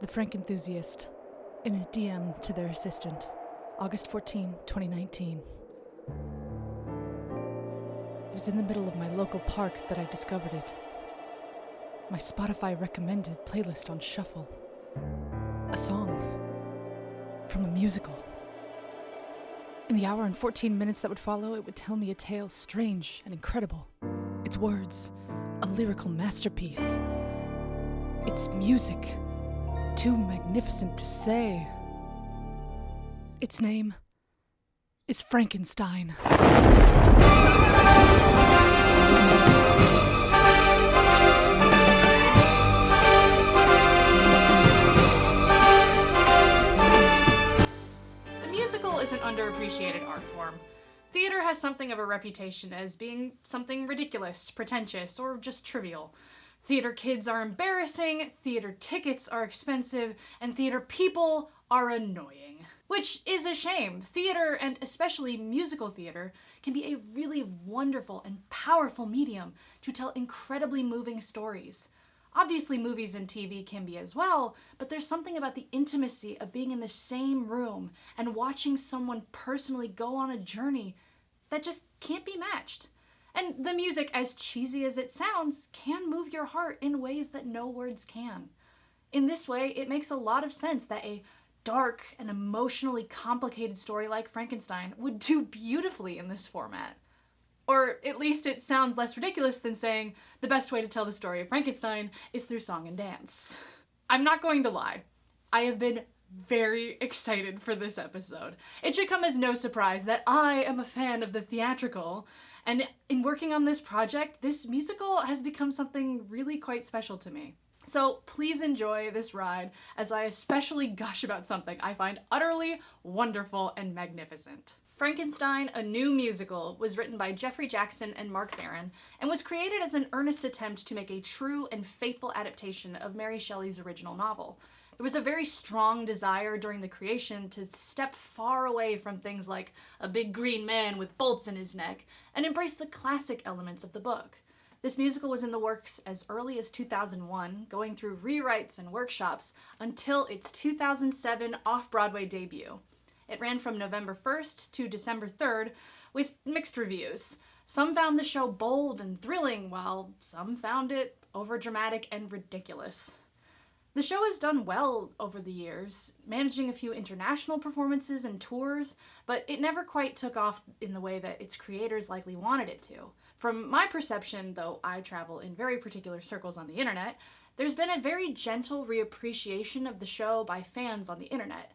the Frankenthusiast, in a DM to their assistant, August 14, 2019. It was in the middle of my local park that I discovered it. My Spotify recommended playlist on shuffle. A song from a musical. In the hour and 14 minutes that would follow, it would tell me a tale strange and incredible. Its words, a lyrical masterpiece. Its music, too magnificent to say. Its name is Frankenstein. The musical is an underappreciated art form. Theater has something of a reputation as being something ridiculous, pretentious, or just trivial. Theater kids are embarrassing, theater tickets are expensive, and theater people are annoying. Which is a shame. Theater, and especially musical theater, can be a really wonderful and powerful medium to tell incredibly moving stories. Obviously, movies and TV can be as well, but there's something about the intimacy of being in the same room and watching someone personally go on a journey that just can't be matched. And the music, as cheesy as it sounds, can move your heart in ways that no words can. In this way, it makes a lot of sense that a dark and emotionally complicated story like Frankenstein would do beautifully in this format. Or at least it sounds less ridiculous than saying the best way to tell the story of Frankenstein is through song and dance. I'm not going to lie. I have been very excited for this episode. It should come as no surprise that I am a fan of the theatrical, and in working on this project, this musical has become something really quite special to me. So please enjoy this ride as I especially gush about something I find utterly wonderful and magnificent. Frankenstein, a New Musical, was written by Jeffrey Jackson and Mark Barron, and was created as an earnest attempt to make a true and faithful adaptation of Mary Shelley's original novel. There was a very strong desire during the creation to step far away from things like a big green man with bolts in his neck, and embrace the classic elements of the book. This musical was in the works as early as 2001, going through rewrites and workshops until its 2007 off-Broadway debut. It ran from November 1st to December 3rd, with mixed reviews. Some found the show bold and thrilling, while some found it overdramatic and ridiculous. The show has done well over the years, managing a few international performances and tours, but it never quite took off in the way that its creators likely wanted it to. From my perception, though I travel in very particular circles on the internet, there's been a very gentle reappreciation of the show by fans on the internet.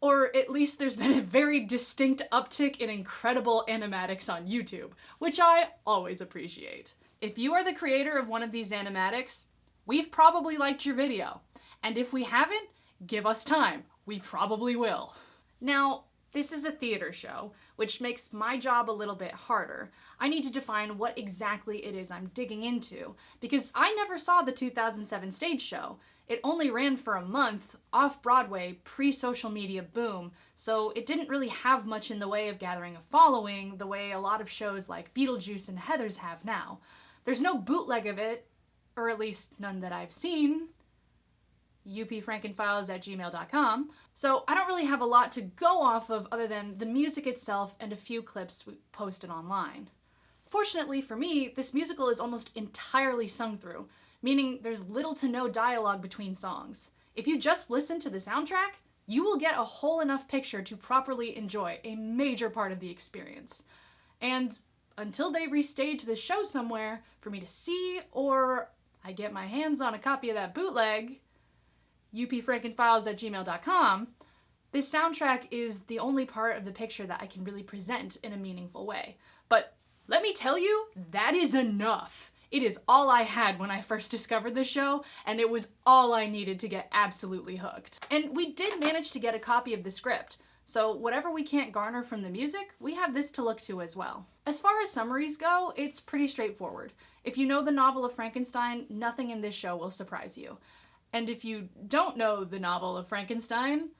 Or at least there's been a very distinct uptick in incredible animatics on YouTube, which I always appreciate. If you are the creator of one of these animatics, we've probably liked your video. And if we haven't, give us time. We probably will. Now, this is a theater show, which makes my job a little bit harder. I need to define what exactly it is I'm digging into, because I never saw the 2007 stage show. It only ran for a month, off-Broadway, pre-social media boom, so it didn't really have much in the way of gathering a following the way a lot of shows like Beetlejuice and Heathers have now. There's no bootleg of it, or at least none that I've seen. FrankenFiles@gmail.com. So I don't really have a lot to go off of other than the music itself and a few clips we posted online. Fortunately for me, this musical is almost entirely sung through, meaning there's little to no dialogue between songs. If you just listen to the soundtrack, you will get a whole enough picture to properly enjoy a major part of the experience. And until they restage the show somewhere for me to see, or I get my hands on a copy of that bootleg, FrankenFiles@gmail.com, this soundtrack is the only part of the picture that I can really present in a meaningful way. But let me tell you, that is enough. It is all I had when I first discovered the show, and it was all I needed to get absolutely hooked. And we did manage to get a copy of the script, so whatever we can't garner from the music, we have this to look to as well. As far as summaries go, it's pretty straightforward. If you know the novel of Frankenstein, nothing in this show will surprise you. And if you don't know the novel of Frankenstein,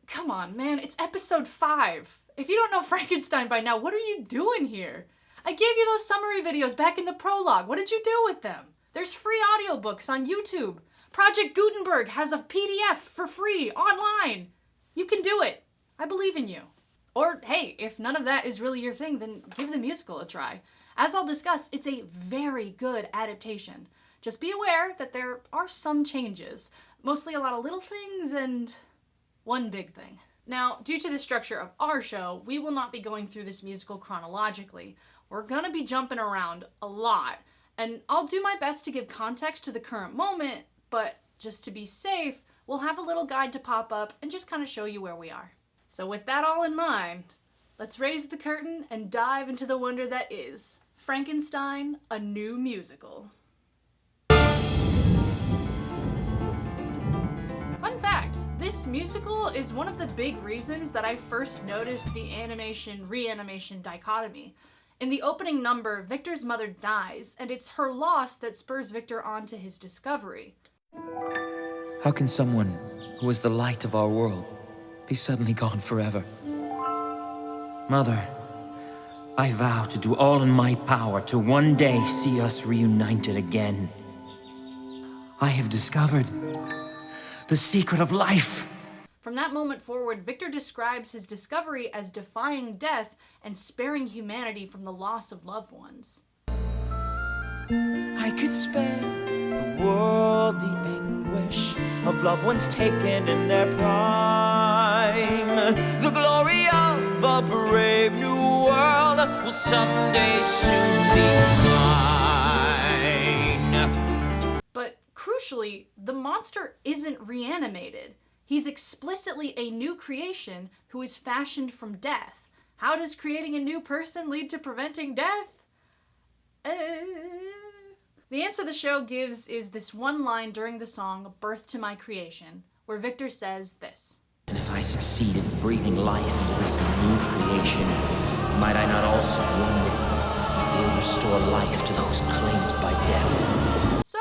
come on, man, it's episode 5. If you don't know Frankenstein by now, what are you doing here? I gave you those summary videos back in the prologue. What did you do with them? There's free audiobooks on YouTube. Project Gutenberg has a PDF for free online. You can do it. I believe in you. Or, hey, if none of that is really your thing, then give the musical a try. As I'll discuss, it's a very good adaptation. Just be aware that there are some changes. Mostly a lot of little things and one big thing. Now, due to the structure of our show, we will not be going through this musical chronologically. We're gonna be jumping around a lot, and I'll do my best to give context to the current moment, but just to be safe, we'll have a little guide to pop up and just kind of show you where we are. So with that all in mind, let's raise the curtain and dive into the wonder that is Frankenstein, a new musical. Fun fact, this musical is one of the big reasons that I first noticed the animation-reanimation dichotomy. In the opening number, Victor's mother dies, and it's her loss that spurs Victor on to his discovery. How can someone who is the light of our world be suddenly gone forever? Mother, I vow to do all in my power to one day see us reunited again. I have discovered the secret of life. From that moment forward, Victor describes his discovery as defying death and sparing humanity from the loss of loved ones. I could spare the world the anguish of loved ones taken in their prime. The glory of a brave new world will someday soon be mine. But crucially, the monster isn't reanimated. He's explicitly a new creation who is fashioned from death. How does creating a new person lead to preventing death? The answer the show gives is this one line during the song, Birth to My Creation, where Victor says this. And if I succeed in breathing life into this new creation, might I not also one day be able to restore life to those claimed by death? So,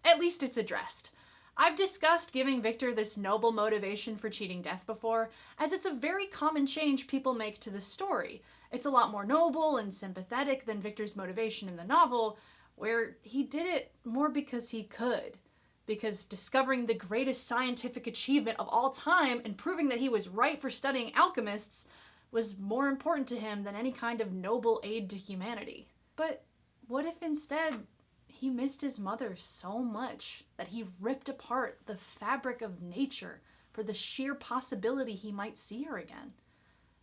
at least it's addressed. I've discussed giving Victor this noble motivation for cheating death before, as it's a very common change people make to the story. It's a lot more noble and sympathetic than Victor's motivation in the novel, where he did it more because he could. Because discovering the greatest scientific achievement of all time and proving that he was right for studying alchemists was more important to him than any kind of noble aid to humanity. But what if instead he missed his mother so much that he ripped apart the fabric of nature for the sheer possibility he might see her again?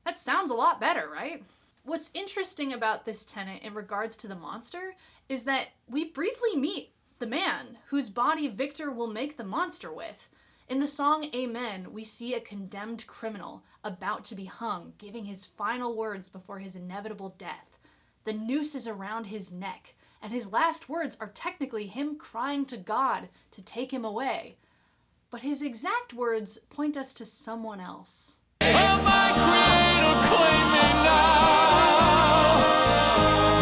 That sounds a lot better, right? What's interesting about this tenet in regards to the monster is that we briefly meet the man whose body Victor will make the monster with. In the song Amen, we see a condemned criminal about to be hung, giving his final words before his inevitable death. The noose is around his neck, and his last words are technically him crying to God to take him away. But his exact words point us to someone else. Oh, my Creator, claim me now.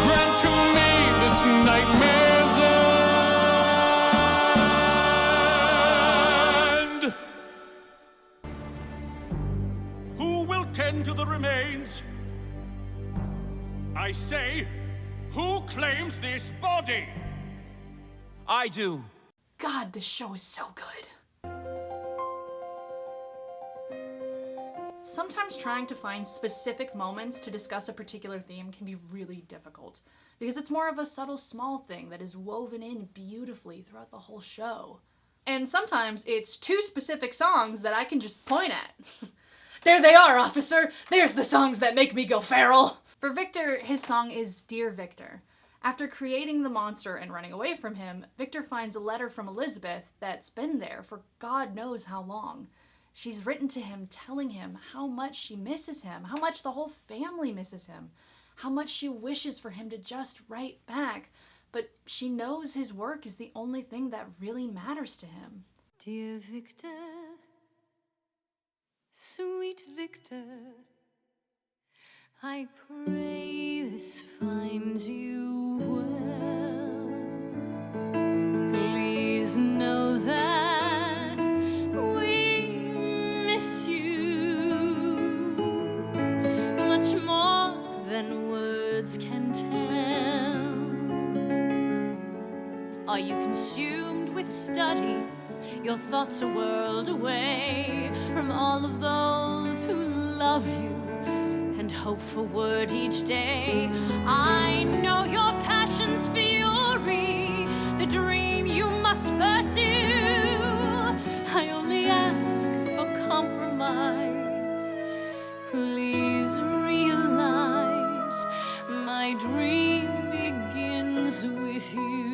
Grant to me this nightmare's end. Who will tend to the remains? I say, who claims this body? I do. God, this show is so good. Sometimes trying to find specific moments to discuss a particular theme can be really difficult, because it's more of a subtle small thing that is woven in beautifully throughout the whole show. And sometimes it's two specific songs that I can just point at. There they are, officer! There's the songs that make me go feral! For Victor, his song is Dear Victor. After creating the monster and running away from him, Victor finds a letter from Elizabeth that's been there for God knows how long. She's written to him telling him how much she misses him, how much the whole family misses him, how much she wishes for him to just write back, but she knows his work is the only thing that really matters to him. Dear Victor, sweet Victor, I pray this finds you well. Please know that we miss you much more than words can tell. Are you consumed with study? Your thoughts are whirled away from all of those who love you and hope for word each day. I know your passion's fury, the dream you must pursue. I only ask for compromise. Please realize my dream begins with you.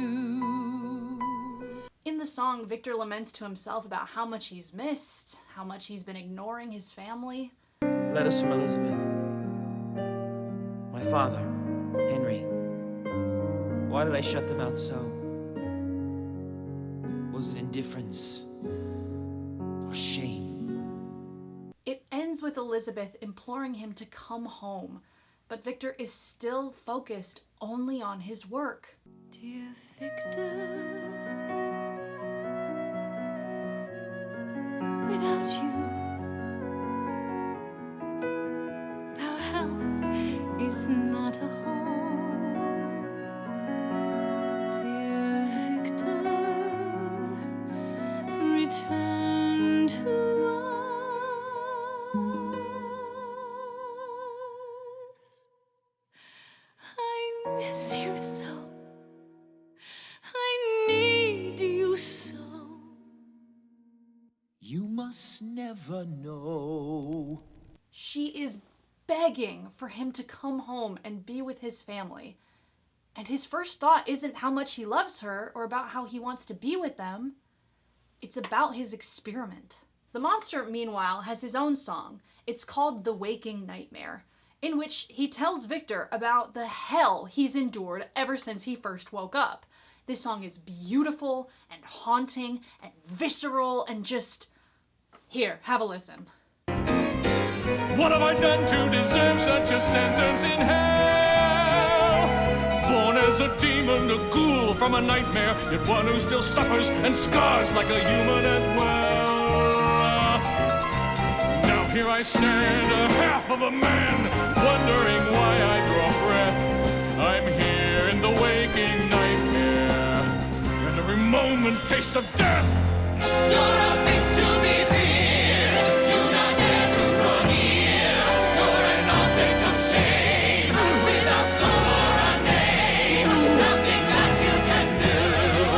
In the song, Victor laments to himself about how much he's missed, how much he's been ignoring his family. Letters from Elizabeth. My father, Henry. Why did I shut them out so? Was it indifference or shame? It ends with Elizabeth imploring him to come home, but Victor is still focused only on his work. Dear Victor, without you, our house is not a home. Dear Victor, return to us. I miss you so. I need you so. You must never know. She is begging for him to come home and be with his family. And his first thought isn't how much he loves her or about how he wants to be with them. It's about his experiment. The monster, meanwhile, has his own song. It's called The Waking Nightmare, in which he tells Victor about the hell he's endured ever since he first woke up. This song is beautiful and haunting and visceral and just... Here, have a listen. What have I done to deserve such a sentence in hell? Born as a demon, a ghoul from a nightmare, yet one who still suffers and scars like a human as well. Now here I stand, a half of a man, wondering why I draw breath. I'm here in the waking nightmare, and every moment tastes of death. You're a beast to be feared. Do not dare to draw near. You're an object of shame, without soul or a name. Nothing that you can do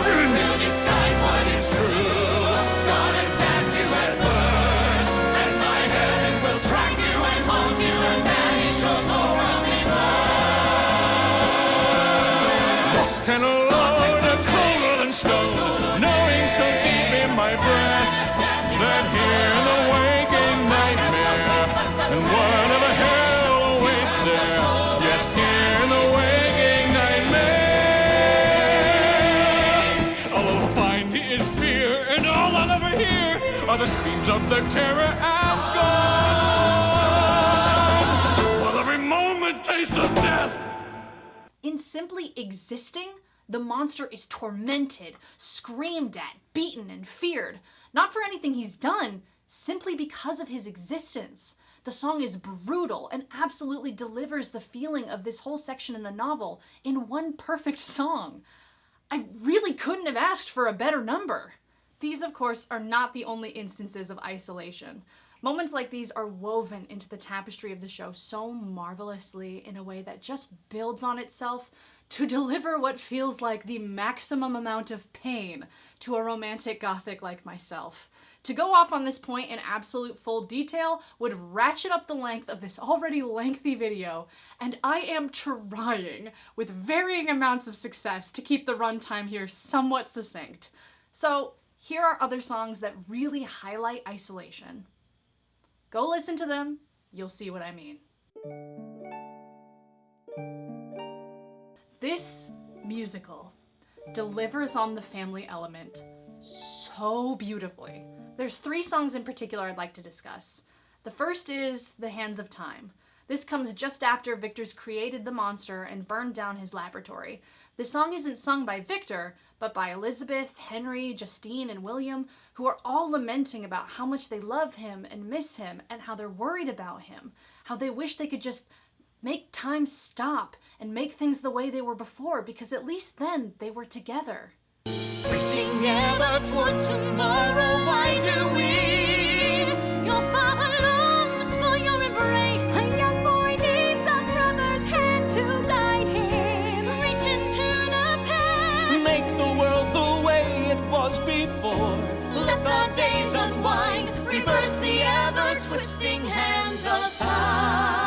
will disguise what is true. God has damned you at birth, and my heaven will track you and haunt you and banish your soul from this earth. Lost and alone, and colder than stone, knowing so deep in my breast that here in the waking nightmare, and whatever hell awaits there, yes, here in the waking nightmare, all I'll find is fear, and all I'll ever hear are the screams of their terror and scorn, while every moment tastes of death. In simply existing, the monster is tormented, screamed at, beaten, and feared. Not for anything he's done, simply because of his existence. The song is brutal and absolutely delivers the feeling of this whole section in the novel in one perfect song. I really couldn't have asked for a better number. These, of course, are not the only instances of isolation. Moments like these are woven into the tapestry of the show so marvelously in a way that just builds on itself to deliver what feels like the maximum amount of pain to a romantic Gothic like myself. To go off on this point in absolute full detail would ratchet up the length of this already lengthy video, and I am trying with varying amounts of success to keep the runtime here somewhat succinct. So here are other songs that really highlight isolation. Go listen to them, you'll see what I mean. This musical delivers on the family element so beautifully. There's 3 songs in particular I'd like to discuss. The first is The Hands of Time. This comes just after Victor's created the monster and burned down his laboratory. The song isn't sung by Victor, but by Elizabeth, Henry, Justine, and William, who are all lamenting about how much they love him and miss him and how they're worried about him, how they wish they could just make time stop and make things the way they were before, because at least then they were together. ever toward tomorrow. Why do we? Your father longs for your embrace. A young boy needs a brother's hand to guide him. Reach into the past. Make the world the way it was before. Let the days unwind. Reverse the ever-twisting hands of time.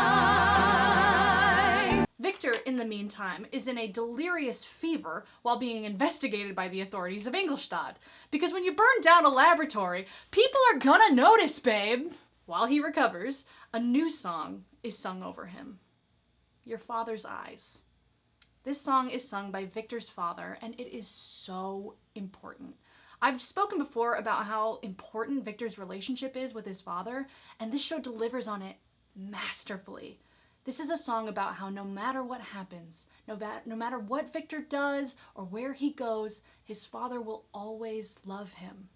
Victor, in the meantime, is in a delirious fever while being investigated by the authorities of Ingolstadt. Because when you burn down a laboratory, people are gonna notice, babe. While he recovers, a new song is sung over him. Your Father's Eyes. This song is sung by Victor's father, and it is so important. I've spoken before about how important Victor's relationship is with his father, and this show delivers on it masterfully. This is a song about how no matter what happens, no matter what Victor does or where he goes, his father will always love him.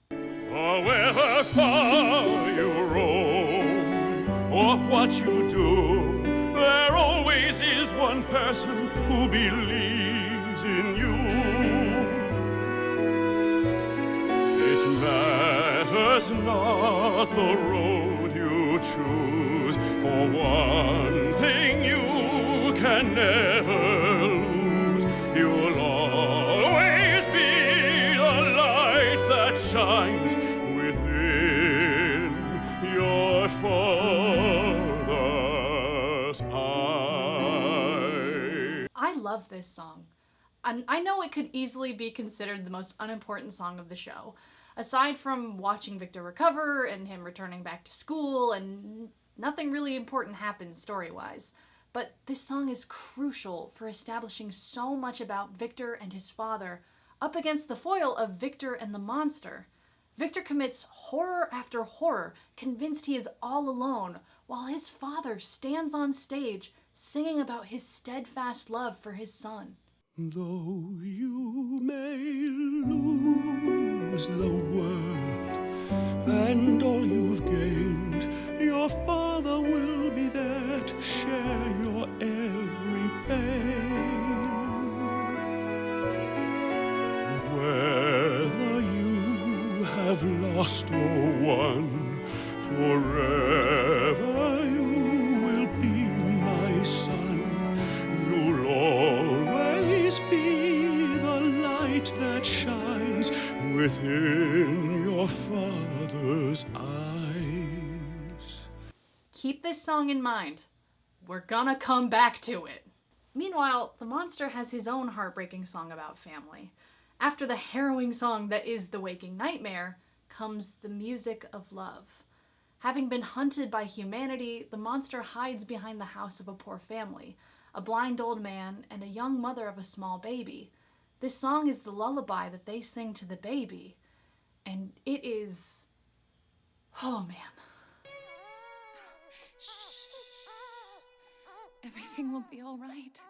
However far you roam, or what you do, there always is one person who believes in you. It matters not the road you choose, for one thing you can never lose. You'll always be the light that shines within your Father's eye. I love this song. And I know it could easily be considered the most unimportant song of the show. Aside from watching Victor recover and him returning back to school, and nothing really important happens story-wise. But this song is crucial for establishing so much about Victor and his father up against the foil of Victor and the monster. Victor commits horror after horror, convinced he is all alone, while his father stands on stage singing about his steadfast love for his son. Though you may lose the world and all you've gained, your father will be there to share your every pain. Whether you have lost or won, forever you will be my son. You'll always be the light that shines within your Father's eyes. Keep this song in mind. We're gonna come back to it. Meanwhile, the monster has his own heartbreaking song about family. After the harrowing song that is The Waking Nightmare comes the music of love. Having been hunted by humanity, the monster hides behind the house of a poor family, a blind old man, and a young mother of a small baby. This song is the lullaby that they sing to the baby, and it is... oh man. Shh. Everything will be all right.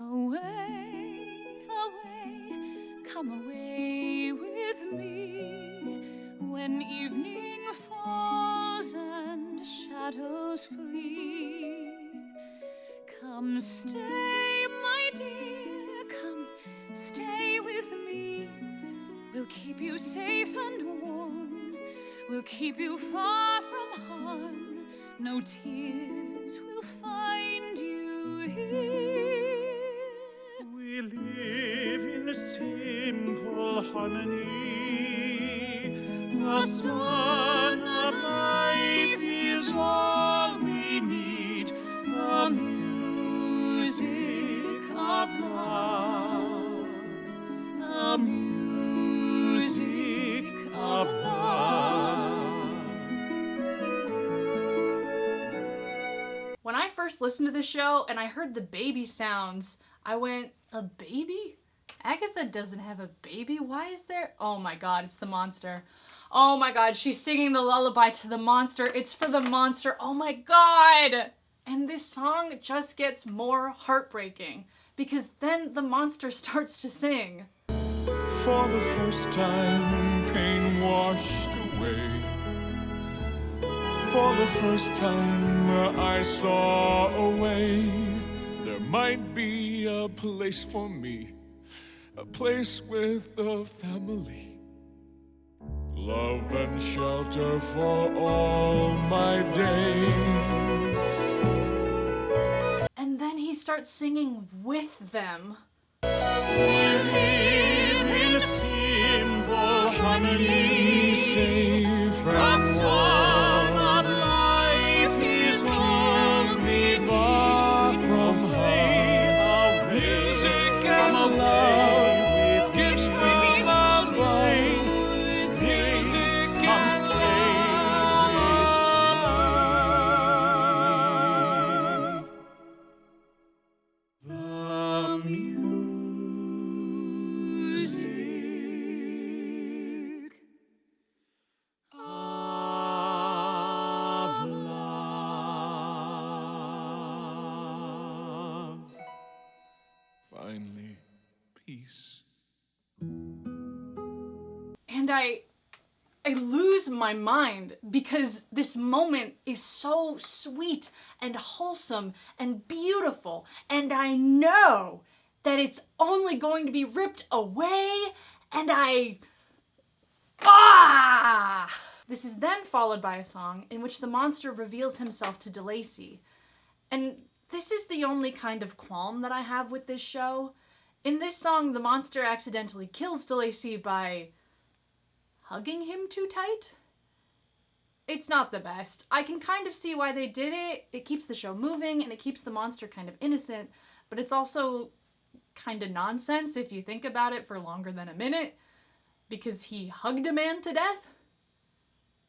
Away, away, come away with me. When evening falls and shadows flee, come stay, my dear, come stay with me. We'll keep you safe and warm, we'll keep you far from harm. No tears will find you here. We live in a simple harmony. The sun of life is all we need. The music of love. The music of love. When I first listened to this show and I heard the baby sounds, I went, a baby? Agatha doesn't have a baby. Why is there? Oh my god, it's the monster. Oh my god, she's singing the lullaby to the monster. It's for the monster. Oh my god! And this song just gets more heartbreaking because then the monster starts to sing. For the first time, pain washed away. For the first time, I saw a way. There might be a place for me a place with the family, love and shelter for all my days. And then he starts singing with them. We live in simple harmony, safe and warm. Of life is keep me far from harm. Music and love gives from away. Music and love. The music of love. Finally, peace. And I lose my mind because this moment is so sweet and wholesome and beautiful, and I know that it's only going to be ripped away, and This is then followed by a song in which the monster reveals himself to DeLacy. And this is the only kind of qualm that I have with this show. In this song, the monster accidentally kills DeLacy by hugging him too tight? It's not the best. I can kind of see why they did it. It keeps the show moving and it keeps the monster kind of innocent, but it's also kind of nonsense if you think about it for longer than a minute, because he hugged a man to death?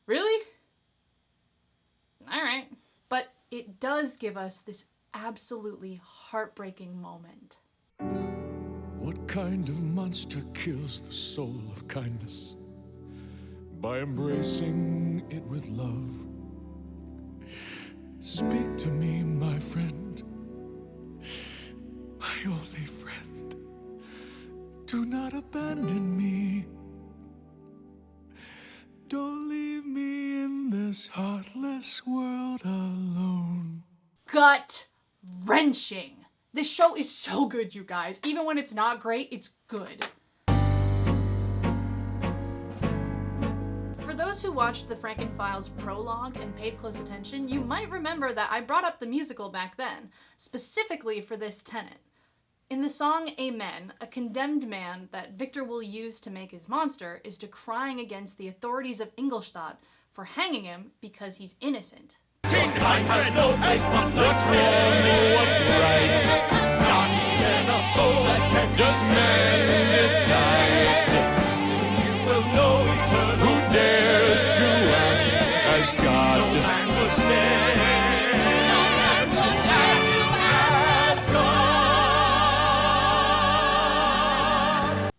Really? Alright. But it does give us this absolutely heartbreaking moment. What kind of monster kills the soul of kindness? By embracing it with love. Speak to me, my friend, my only friend. Do not abandon me. Don't leave me in this heartless world alone. Gut-wrenching. This show is so good, you guys. Even when it's not great, it's good. For those who watched the FrankenFiles prologue and paid close attention, you might remember that I brought up the musical back then, specifically for this tenet. In the song Amen, a condemned man that Victor will use to make his monster is decrying against the authorities of Ingolstadt for hanging him because he's innocent. Mankind has no place but what's wrong or what's right. Not even a soul that can does man decide. So you will know eternal who dares to act as God. No man would dare. No man would dare to act as God.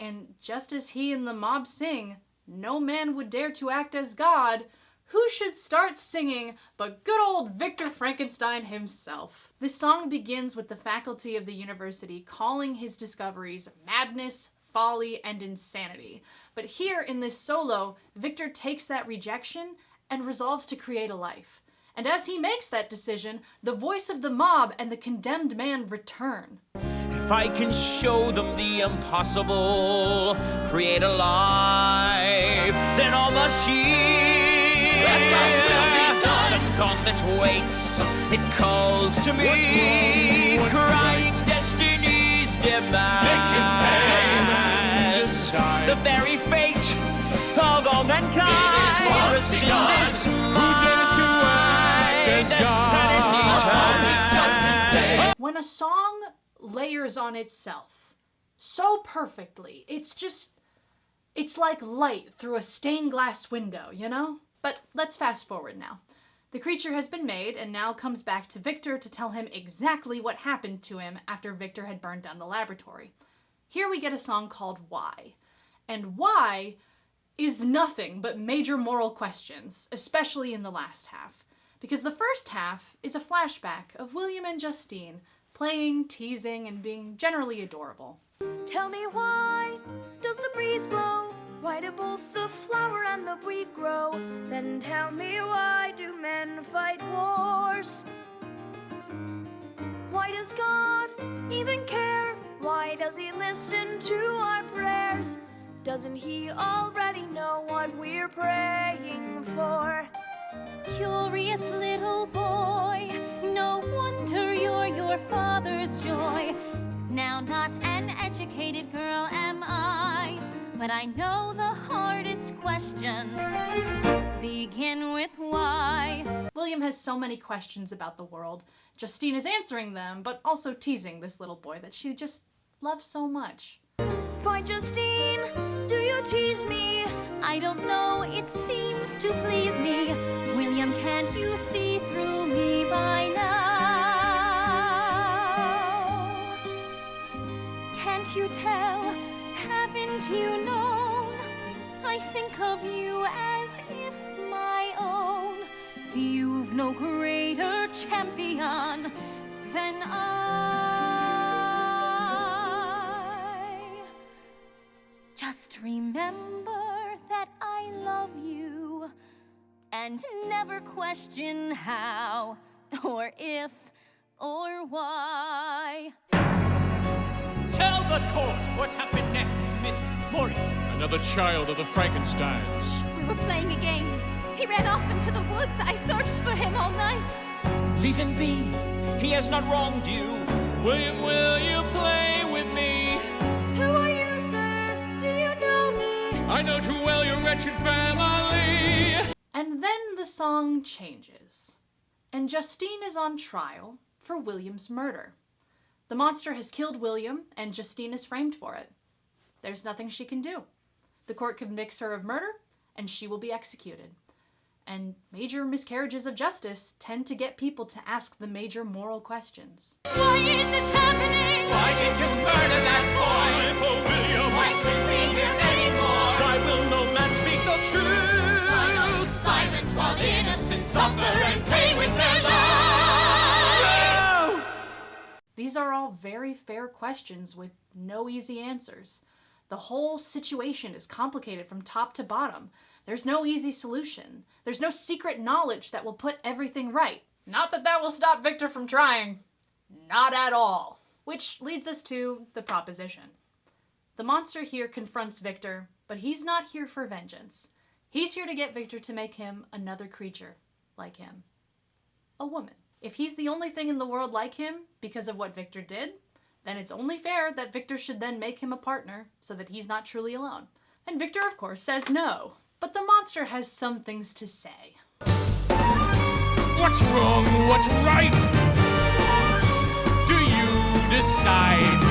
And just as he and the mob sing, no man would dare to act as God, who should start singing but good old Victor Frankenstein himself? This song begins with the faculty of the university calling his discoveries madness, folly, and insanity. But here in this solo, Victor takes that rejection and resolves to create a life. And as he makes that decision, the voice of the mob and the condemned man return. If I can show them the impossible, create a life, then all must hear. The God that waits, it calls to me, crying destiny's demands. The very fate of all mankind rests in this mind. When a song layers on itself so perfectly, it's like light through a stained glass window, you know? But let's fast forward now. The creature has been made and now comes back to Victor to tell him exactly what happened to him after Victor had burned down the laboratory. Here we get a song called Why. And why is nothing but major moral questions, especially in the last half. Because the first half is a flashback of William and Justine playing, teasing, and being generally adorable. Tell me, why does the breeze blow? Why do both the flower and the weed grow? Then tell me, why do men fight wars? Why does God even care? Why does he listen to our prayers? Doesn't he already know what we're praying for? Curious little boy, no wonder you're your father's joy. Now not an educated girl am I, but I know the hardest questions begin with why. William has so many questions about the world. Justine is answering them, but also teasing this little boy that she just loves so much. Why, Justine, do you tease me? I don't know, it seems to please me. William, can't you see through me by now? Can't you tell? Haven't you known? I think of you as if my own. You've no greater champion than I. Just remember that I love you, and never question how, or if, or why. Tell the court what happened next, Miss Morris. Another child of the Frankensteins. We were playing a game. He ran off into the woods. I searched for him all night. Leave him be. He has not wronged you. William, will you play with me? Who are you, sir? Do you know me? I know too well your wretched family. And then the song changes, and Justine is on trial for William's murder. The monster has killed William, and Justine is framed for it. There's nothing she can do. The court convicts her of murder, and she will be executed. And major miscarriages of justice tend to get people to ask the major moral questions. Why is this happening? Why did you murder that boy? Oh, William, Why should we hear anymore? why will no man speak the truth? Why not silent while innocent suffer and pay with their lives? These are all very fair questions with no easy answers. The whole situation is complicated from top to bottom. There's no easy solution. There's no secret knowledge that will put everything right. Not that that will stop Victor from trying. Not at all. Which leads us to the proposition. The monster here confronts Victor, but he's not here for vengeance. He's here to get Victor to make him another creature like him. A woman. If he's the only thing in the world like him because of what Victor did, then it's only fair that Victor should then make him a partner so that he's not truly alone. And Victor, of course, says no. But the monster has some things to say. What's wrong? What's right? Do you decide?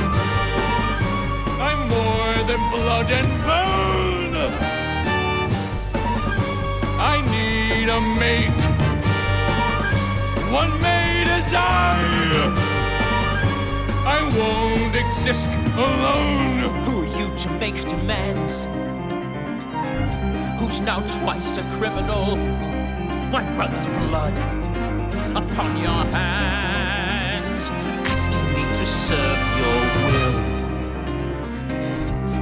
I'm more than blood and bone. I need a mate. One mate as I won't exist alone. Who are you to make demands? Who's now twice a criminal? My brother's blood upon your hands, asking me to serve your will.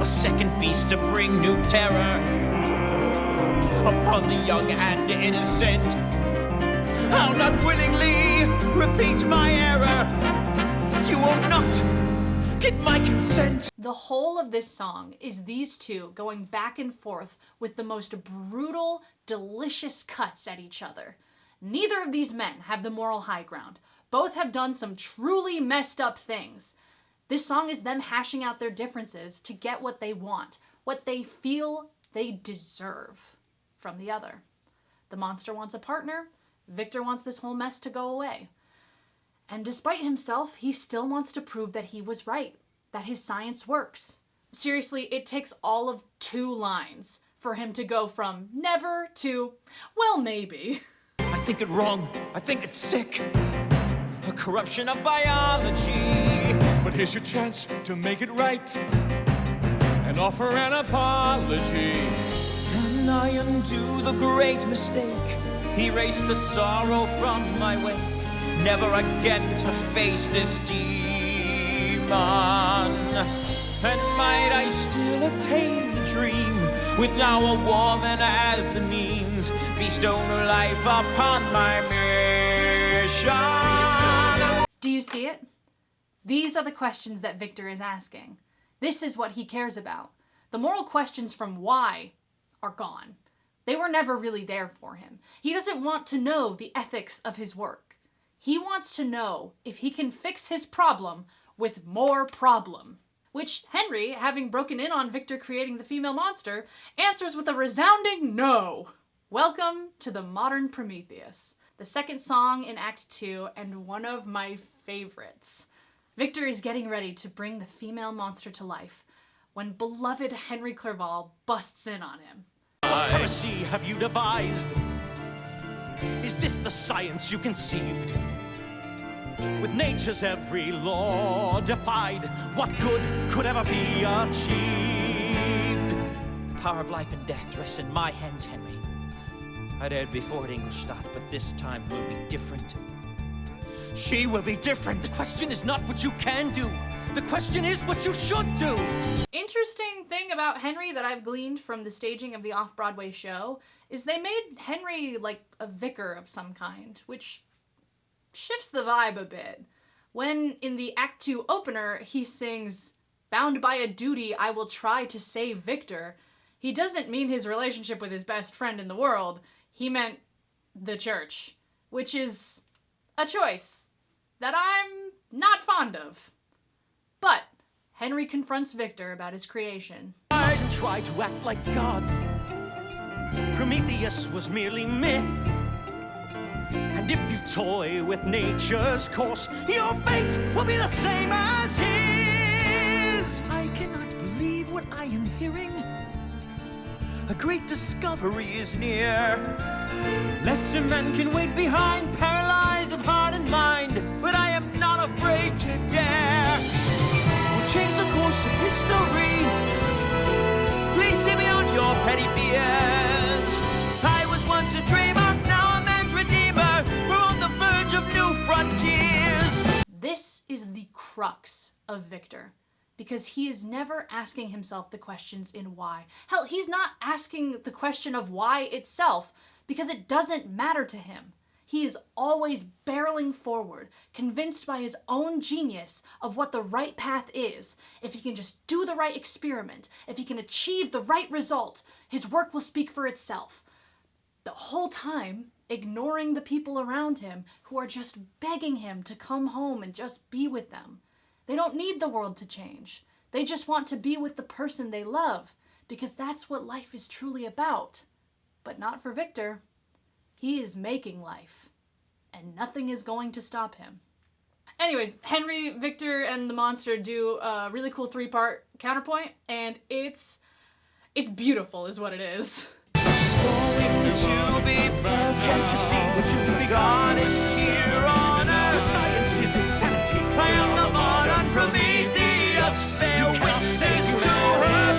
A second beast to bring new terror upon the young and innocent. I'll not willingly repeat my error. You will not get my consent. The whole of this song is these two going back and forth with the most brutal, delicious cuts at each other. Neither of these men have the moral high ground. Both have done some truly messed up things. This song is them hashing out their differences to get what they want, what they feel they deserve from the other. The monster wants a partner. Victor wants this whole mess to go away. And despite himself, he still wants to prove that he was right, that his science works. Seriously, it takes all of 2 lines for him to go from never to, well, maybe. I think it wrong. I think it's sick. A corruption of biology. But here's your chance to make it right and offer an apology. And I undo the great mistake. Erase the sorrow from my wake. Never again to face this demon. And might I still attain the dream, with now a woman as the means, bestow new life upon my mission. Do you see it? These are the questions that Victor is asking. This is what he cares about. The moral questions from why are gone. They were never really there for him. He doesn't want to know the ethics of his work. He wants to know if he can fix his problem with more problem. Which Henry, having broken in on Victor creating the female monster, answers with a resounding no. Welcome to the modern Prometheus, the second song in Act 2 and one of my favorites. Victor is getting ready to bring the female monster to life when beloved Henry Clerval busts in on him. What heresy have you devised? Is this the science you conceived? With nature's every law defied, what good could ever be achieved? The power of life and death rests in my hands, Henry. I'd erred before at Ingolstadt, but this time will be different. She will be different. The question is not what you can do. The question is what you should do. Interesting thing about Henry that I've gleaned from the staging of the off-Broadway show is they made Henry like a vicar of some kind, which shifts the vibe a bit. When in the Act 2 opener he sings, "Bound by a duty, I will try to save Victor," he doesn't mean his relationship with his best friend in the world. He meant the church, which is a choice that I'm not fond of. But Henry confronts Victor about his creation. I mustn't try to act like God. Prometheus was merely myth. And if you toy with nature's course, your fate will be the same as his. I cannot believe what I am hearing. A great discovery is near. Lesser men can wait behind, paralyzed of heart and mind, but I am not afraid to dare. We'll change the course of history. Please see beyond your petty fears. I was once a dreamer, now a man's redeemer. We're on the verge of new frontiers. This is the crux of Victor, because he is never asking himself the questions in why. Hell, he's not asking the question of why itself, because it doesn't matter to him. He is always barreling forward, convinced by his own genius of what the right path is. If he can just do the right experiment, if he can achieve the right result, his work will speak for itself. The whole time, ignoring the people around him who are just begging him to come home and just be with them. They don't need the world to change. They just want to be with the person they love, because that's what life is truly about. But not for Victor. He is making life, and nothing is going to stop him. Anyways, Henry, Victor, and the monster do a really cool 3-part counterpoint, and it's beautiful is what it is. To be perfect, to see what you've begun is here on earth. Science is insanity. I am the modern Prometheus, fair witnesses to her.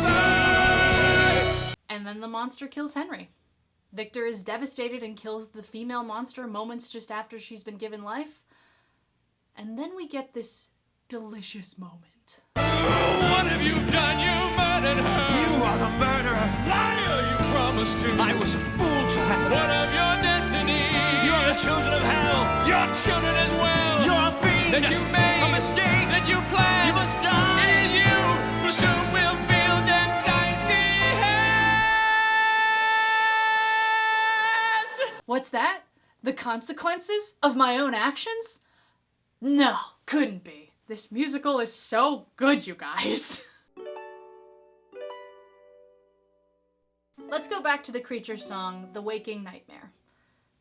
And then the monster kills Henry. Victor is devastated and kills the female monster moments just after she's been given life. And then we get this delicious moment. What have you done? You murdered her. You are the murderer. Liar, you promised to. I was a fool to have. What of your destiny? You are the children of hell. Your children as well. You're a fiend. That you made. A mistake. That you planned. You must die. It is you who soon will feel death's icy hand. What's that? The consequences of my own actions? No, couldn't be. This musical is so good, you guys. Let's go back to the creature's song, The Waking Nightmare.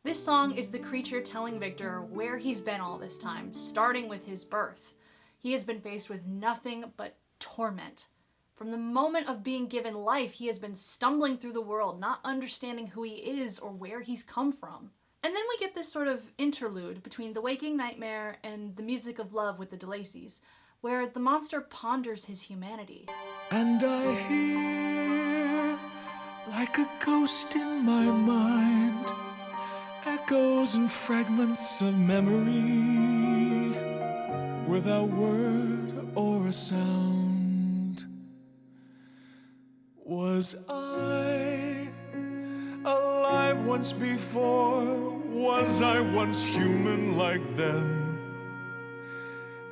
This song is the creature telling Victor where he's been all this time, starting with his birth. He has been faced with nothing but torment. From the moment of being given life, he has been stumbling through the world, not understanding who he is or where he's come from. And then we get this sort of interlude between The Waking Nightmare and the music of love with the DeLacy's, where the monster ponders his humanity. And I hear, like a ghost in my mind, echoes and fragments of memory, without word or a sound. Was I alive once before? Was I once human like them?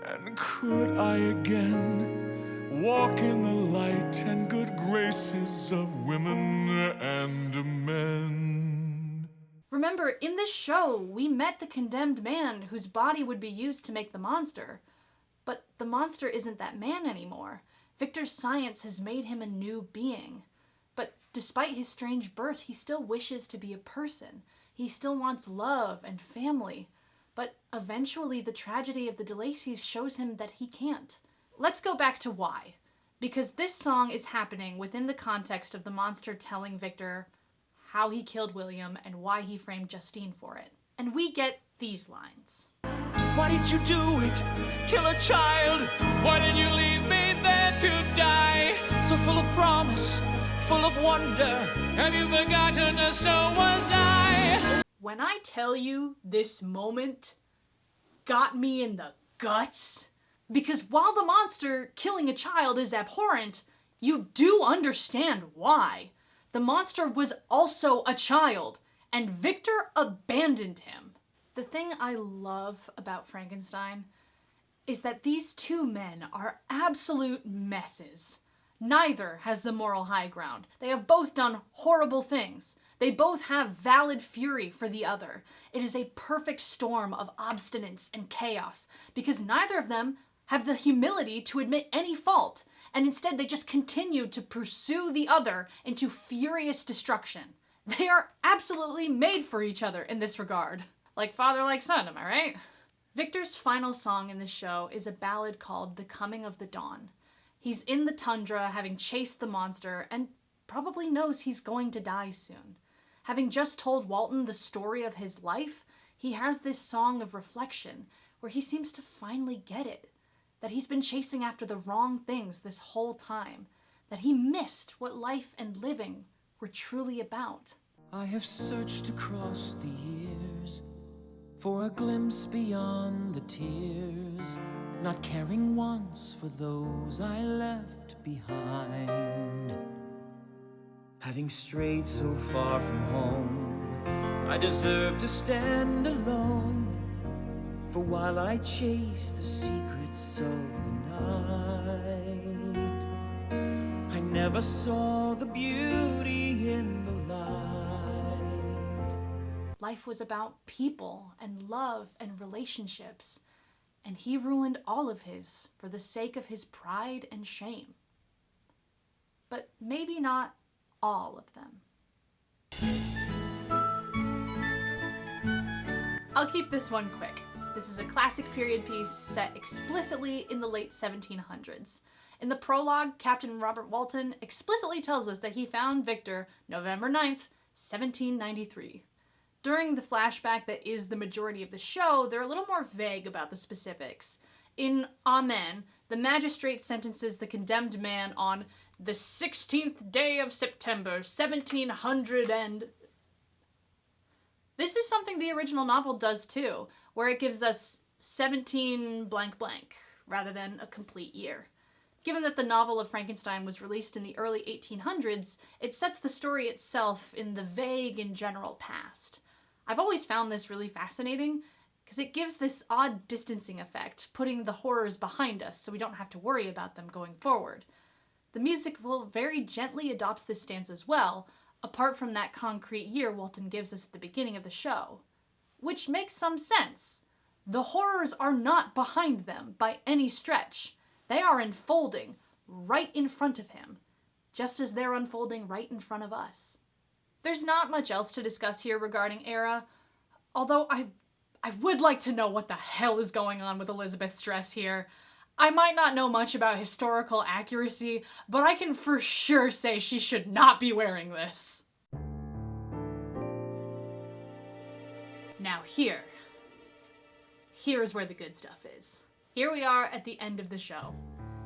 And could could I again walk in the light and good graces of women and men. Remember, in this show, we met the condemned man whose body would be used to make the monster. But the monster isn't that man anymore. Victor's science has made him a new being. But despite his strange birth, he still wishes to be a person. He still wants love and family. But eventually, the tragedy of the DeLaceys shows him that he can't. Let's go back to why. Because this song is happening within the context of the monster telling Victor how he killed William and why he framed Justine for it. And we get these lines. Why did you do it? Kill a child? Why did you leave me there to die? So full of promise, full of wonder. Have you forgotten, so was I? When I tell you this moment got me in the guts, because while the monster killing a child is abhorrent, you do understand why. The monster was also a child, and Victor abandoned him. The thing I love about Frankenstein is that these two men are absolute messes. Neither has the moral high ground. They have both done horrible things. They both have valid fury for the other. It is a perfect storm of obstinance and chaos, because neither of them have the humility to admit any fault, and instead they just continue to pursue the other into furious destruction. They are absolutely made for each other in this regard. Like father, like son, am I right? Victor's final song in the show is a ballad called The Coming of the Dawn. He's in the tundra, having chased the monster, and probably knows he's going to die soon. Having just told Walton the story of his life, he has this song of reflection where he seems to finally get it. That he's been chasing after the wrong things this whole time. That he missed what life and living were truly about. I have searched across the years for a glimpse beyond the tears, not caring once for those I left behind. Having strayed so far from home, I deserve to stand alone. For while I chase the secrets of the night, I never saw the beauty in the light. Life was about people and love and relationships, and he ruined all of his for the sake of his pride and shame. But maybe not all of them. I'll keep this one quick. This is a classic period piece set explicitly in the late 1700s. In the prologue, Captain Robert Walton explicitly tells us that he found Victor November 9th, 1793. During the flashback that is the majority of the show, they're a little more vague about the specifics. In Amen, the magistrate sentences the condemned man on the 16th day of September, 1700 and... This is something the original novel does too, where it gives us 17 blank blank, rather than a complete year. Given that the novel of Frankenstein was released in the early 1800s, it sets the story itself in the vague and general past. I've always found this really fascinating, because it gives this odd distancing effect, putting the horrors behind us so we don't have to worry about them going forward. The musical very gently adopts this stance as well, apart from that concrete year Walton gives us at the beginning of the show. Which makes some sense. The horrors are not behind them by any stretch. They are unfolding right in front of him, just as they're unfolding right in front of us. There's not much else to discuss here regarding Era, although I would like to know what the hell is going on with Elizabeth's dress here. I might not know much about historical accuracy, but I can for sure say she should not be wearing this. Now here is where the good stuff is. Here we are at the end of the show.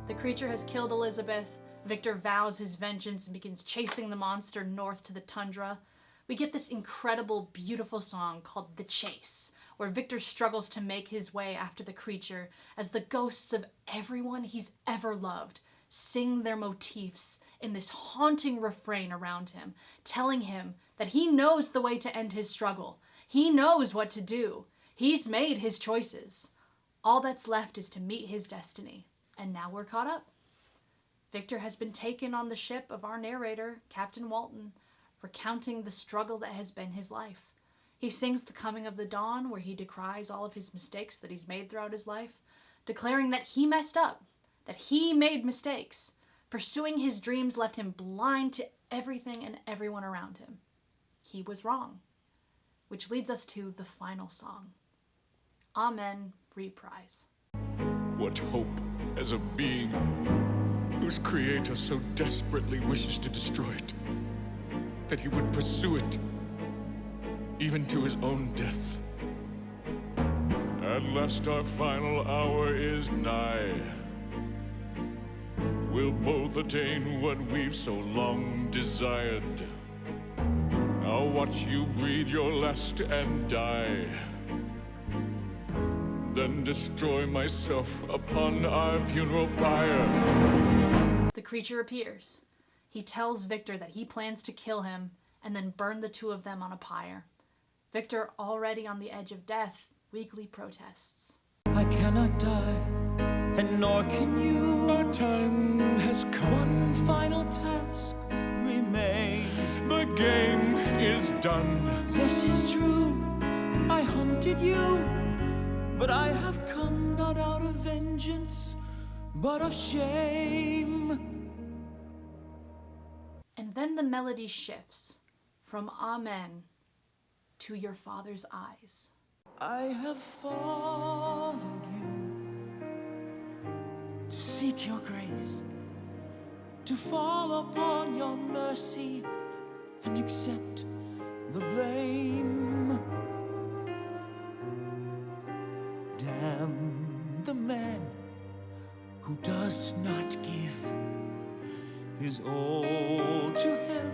The creature has killed Elizabeth. Victor vows his vengeance and begins chasing the monster north to the tundra. We get this incredible, beautiful song called The Chase, where Victor struggles to make his way after the creature as the ghosts of everyone he's ever loved sing their motifs in this haunting refrain around him, telling him that he knows the way to end his struggle. He knows what to do. He's made his choices. All that's left is to meet his destiny, and now we're caught up. Victor has been taken on the ship of our narrator, Captain Walton, recounting the struggle that has been his life. He sings the coming of the dawn, where he decries all of his mistakes that he's made throughout his life, declaring that he messed up, that he made mistakes. Pursuing his dreams left him blind to everything and everyone around him. He was wrong. Which leads us to the final song. Amen, reprise. What hope as a being whose creator so desperately wishes to destroy it, that he would pursue it, even to his own death. At last our final hour is nigh. We'll both attain what we've so long desired. I'll watch you breathe your last and die, then destroy myself upon our funeral pyre. The creature appears. He tells Victor that he plans to kill him and then burn the two of them on a pyre. Victor, already on the edge of death, weakly protests. I cannot die, and nor can you. Our time has come. One final task remains. The game is done. Yes, it's true, I hunted you, but I have come not out of vengeance, but of shame. And then the melody shifts from Amen to Your Father's Eyes. I have followed you to seek your grace, to fall upon your mercy and accept the blame. Damn the man who does not give his all to help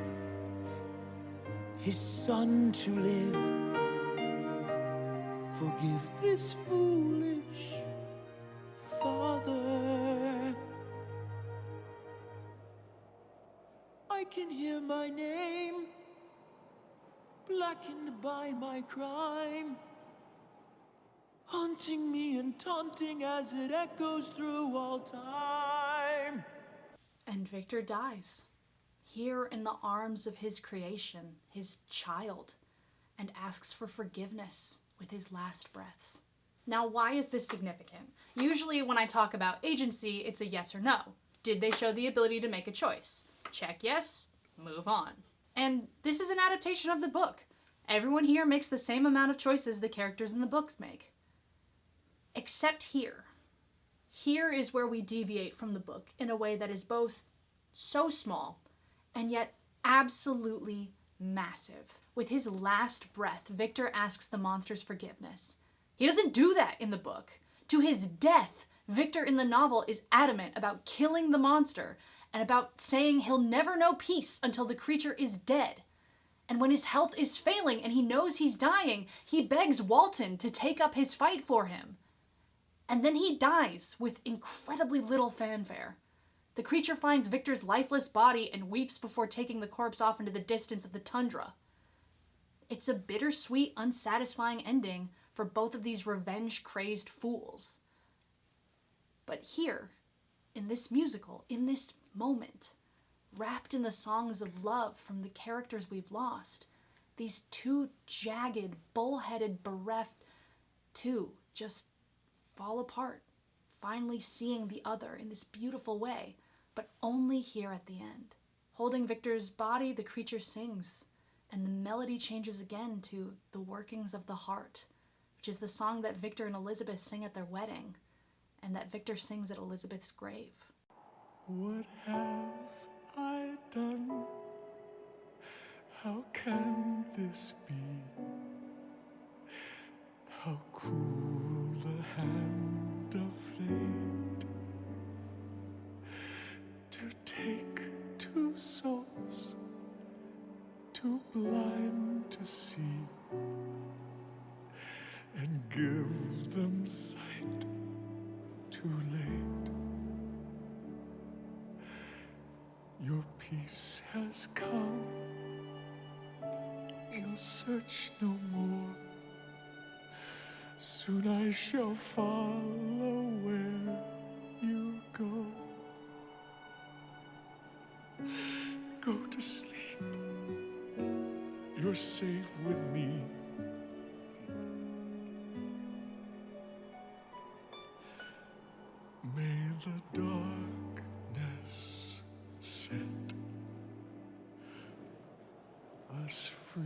his son to live. Forgive this foolish father. I can hear my name blackened by my crime, haunting me and taunting as it echoes through all time. And Victor dies, here in the arms of his creation, his child, and asks for forgiveness with his last breaths. Now, why is this significant? Usually when I talk about agency, it's a yes or no. Did they show the ability to make a choice? Check yes, move on. And this is an adaptation of the book. Everyone here makes the same amount of choices the characters in the books make. Except here. Here is where we deviate from the book in a way that is both so small and yet absolutely massive. With his last breath, Victor asks the monster's forgiveness. He doesn't do that in the book. To his death, Victor in the novel is adamant about killing the monster and about saying he'll never know peace until the creature is dead. And when his health is failing and he knows he's dying, he begs Walton to take up his fight for him. And then he dies with incredibly little fanfare. The creature finds Victor's lifeless body and weeps before taking the corpse off into the distance of the tundra. It's a bittersweet, unsatisfying ending for both of these revenge-crazed fools. But here, in this musical, in this moment, wrapped in the songs of love from the characters we've lost, these two jagged, bullheaded, bereft two just fall apart, finally seeing the other in this beautiful way, but only here at the end. Holding Victor's body, the creature sings, and the melody changes again to The Workings of the Heart, which is the song that Victor and Elizabeth sing at their wedding, and that Victor sings at Elizabeth's grave. What have I done? How can this be? How cruel the hand of fate, to take two souls, too blind to see, and give them sight too late. Your peace has come, you'll search no more. Soon I shall follow where you go. Go to sleep. You're safe with me. May the darkness set us free.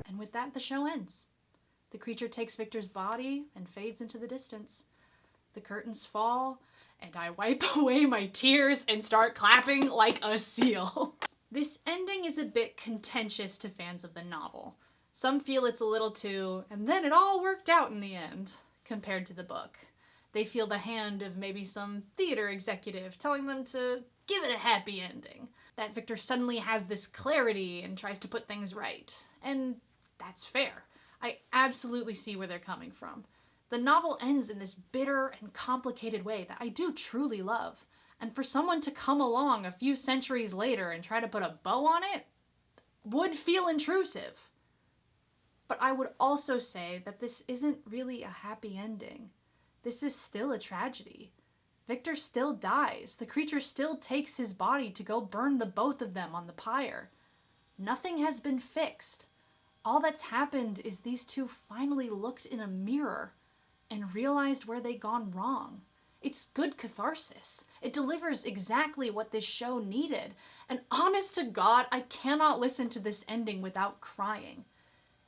And with that, the show ends. The creature takes Victor's body and fades into the distance. The curtains fall, and I wipe away my tears and start clapping like a seal. This ending is a bit contentious to fans of the novel. Some feel it's a little too, and then it all worked out in the end, compared to the book. They feel the hand of maybe some theater executive telling them to give it a happy ending. That Victor suddenly has this clarity and tries to put things right. And that's fair. I absolutely see where they're coming from. The novel ends in this bitter and complicated way that I do truly love. And for someone to come along a few centuries later and try to put a bow on it would feel intrusive. But I would also say that this isn't really a happy ending. This is still a tragedy. Victor still dies. The creature still takes his body to go burn the both of them on the pyre. Nothing has been fixed. All that's happened is these two finally looked in a mirror and realized where they'd gone wrong. It's good catharsis. It delivers exactly what this show needed. And honest to God, I cannot listen to this ending without crying.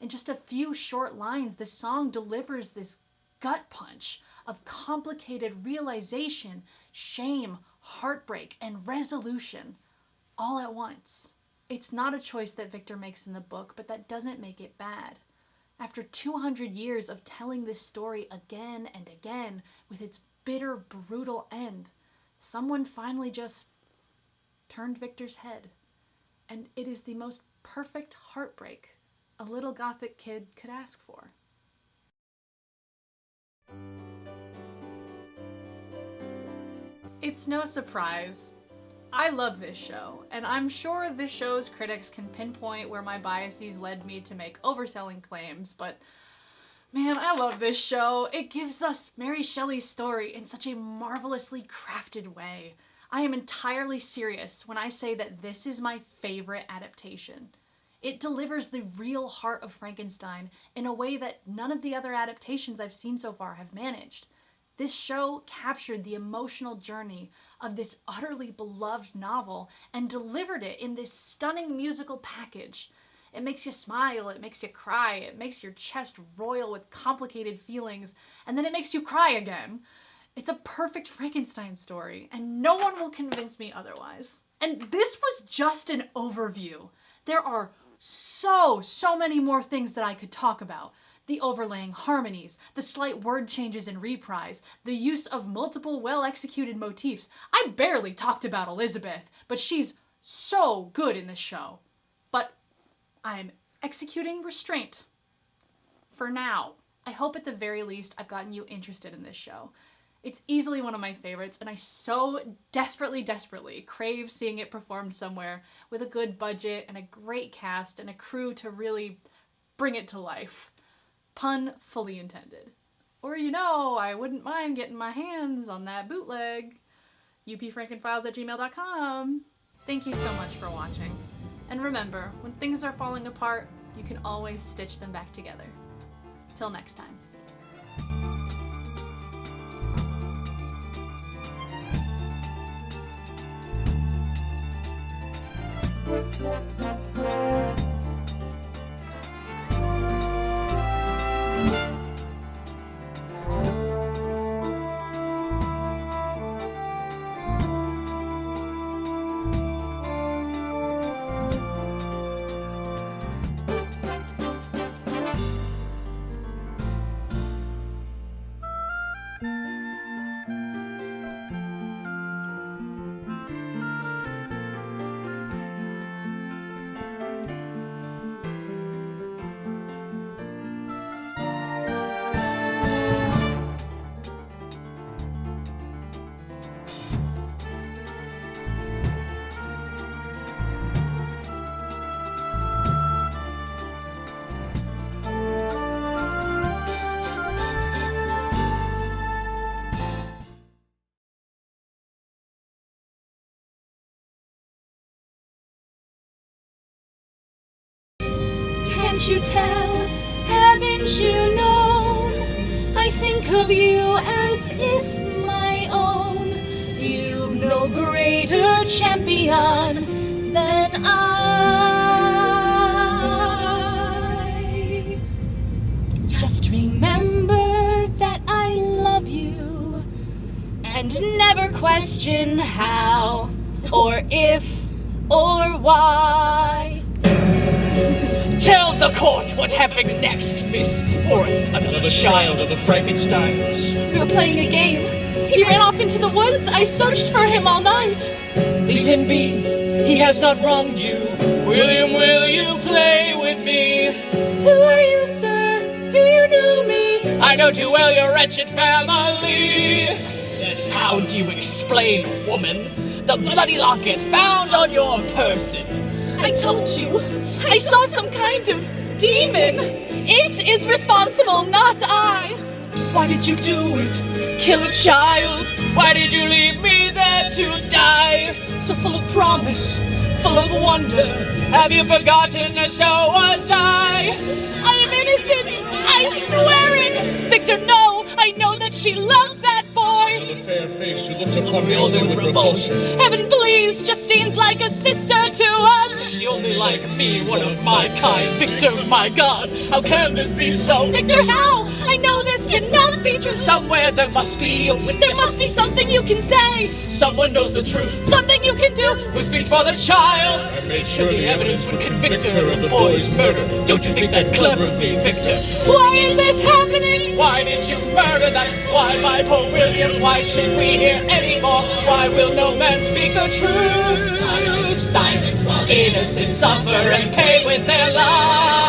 In just a few short lines, the song delivers this gut punch of complicated realization, shame, heartbreak, and resolution all at once. It's not a choice that Victor makes in the book, but that doesn't make it bad. After 200 years of telling this story again and again with its bitter, brutal end, someone finally just turned Victor's head. And it is the most perfect heartbreak a little Gothic kid could ask for. It's no surprise. I love this show, and I'm sure this show's critics can pinpoint where my biases led me to make overselling claims, but man, I love this show. It gives us Mary Shelley's story in such a marvelously crafted way. I am entirely serious when I say that this is my favorite adaptation. It delivers the real heart of Frankenstein in a way that none of the other adaptations I've seen so far have managed. This show captured the emotional journey of this utterly beloved novel and delivered it in this stunning musical package. It makes you smile, it makes you cry, it makes your chest roil with complicated feelings, and then it makes you cry again. It's a perfect Frankenstein story, and no one will convince me otherwise. And this was just an overview. There are so many more things that I could talk about. The overlaying harmonies, the slight word changes in reprise, the use of multiple well-executed motifs. I barely talked about Elizabeth, but she's so good in this show. But I'm executing restraint. For now. I hope at the very least I've gotten you interested in this show. It's easily one of my favorites, and I so desperately crave seeing it performed somewhere with a good budget and a great cast and a crew to really bring it to life. Pun fully intended. Or, you know, I wouldn't mind getting my hands on that bootleg. upfrankenfiles@gmail.com. Thank you so much for watching. And remember, when things are falling apart, you can always stitch them back together. Till next time. can't you tell? Haven't you known? I think of you as if my own. You've no greater champion than I. Just remember that I love you, and never question how, or if, or why. Tell the court what happened next, miss, or it's another child of the Frankensteins. We were playing a game. He ran off into the woods. I searched for him all night. Leave him be. He has not wronged you. William, will you play with me? Who are you, sir? Do you know me? I know too well your wretched family. Then how do you explain, woman, the bloody locket found on your person? I told you. I saw some kind of demon. It is responsible, not I. Why did you do it? Kill a child? Why did you leave me there to die? So full of promise, full of wonder. Have you forgotten? So was I. I am innocent. I swear it. Victor, no. I know that she loved that boy. The fair face who looked upon me only with revulsion. Heaven, please. Justine's like a sister to us. She only like me, one of my kind. Victor, my God, how can this be so? Victor, how? I know this cannot be true. Somewhere there must be a witness. There must be something you can say. Someone knows the truth. Something you can do. Who speaks for the child? I made sure The evidence would convict her of the boy's murder. Don't you think that clever of me, Victor? Why is this happening? Why did you murder that? Why, my poor William? Why should we hear anymore? Why will no man speak the truth? I live silent while innocent suffer and pay with their lives.